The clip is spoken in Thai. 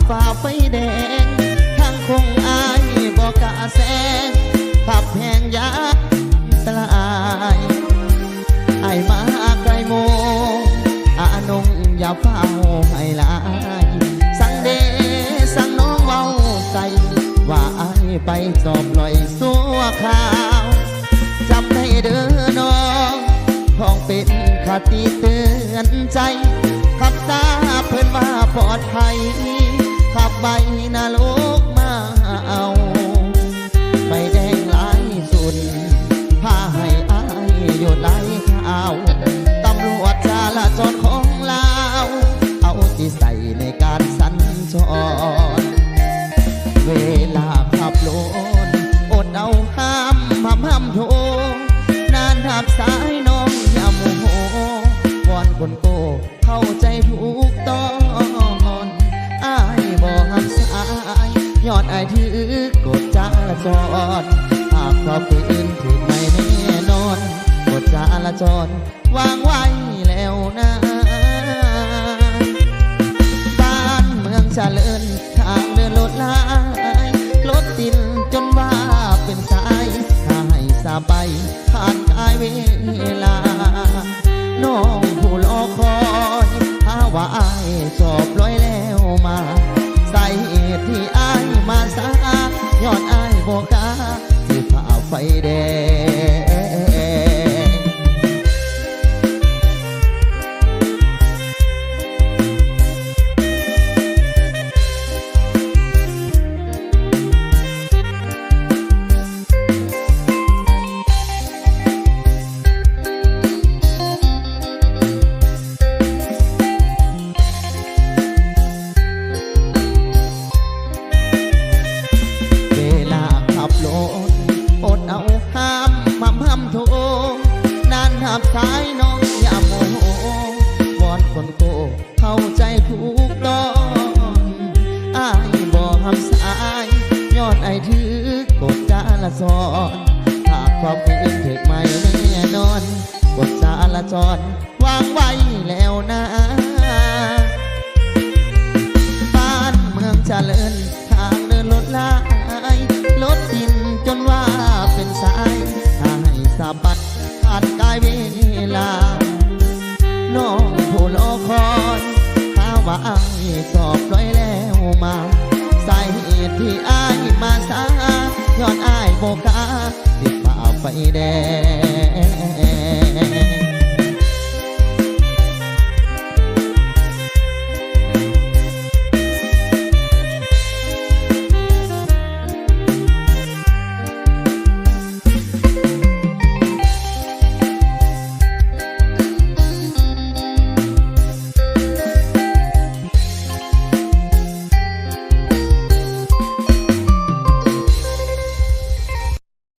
ฝ่าไฟแดงทางคงอายบอกกะแสงขับแพงยาสลายไอมาไกลโมอานงอย่าเฝ้าให้ลายสั่งเดสั่งน้องเมาใจว่าไอไปสอบลอยสัวข่าวจำให้เด้อน้องท้องเป็นคติเตือนใจขับตาเพื่อนว่าปลอดภัยขับใบนาโลกมาเอาไฟแดงหลายสุดพาให้อายหยุดไหลข่าวตำรวจจราจรของลาวเอาที่ใส่ในการสัญจรเวลาขับรถอดเอาห้ามโทนานทับสายน้องอย่าโมโหวอนคนโก้เข้าใจถูกต้องอายบอกหักสายยอดอายถือกฎจราจรหากเขาฝืนถูกไม่แน่นอนกฎจราจรวางไว้แล้วนะบ้านเมืองเจริญทางเดินรถลายรถติดจนว่าเป็นสายถ้าให้สาไปผ่านกายเวลาน้องผู้รอคอยถ้าว่าอายสอบร้อยแล้วมาสาเหตุที่อายมาสายอดอายบอกกาที่ฝ่าไฟแดงโทนานหับสายน้องอย่าโมโหวอนคนโก้เข้าใจถูกต้องอายบอกหับสายยอดไอถือกฎจราจรหากความฝืนถึกไม่แน่นอนกฎจราจรวางไว้แล้วนะบ้านเมืองเจริญทางเดินรถลายรถดินจนว่าเป็นสายสาบัดผ่านกายเวลาน้องผู้รอคอยถ้าว่าอายสอบร้อยแล้วมาสาเหตุที่อายมาสายย้อนอายโบกาติดฝ่าไฟแดง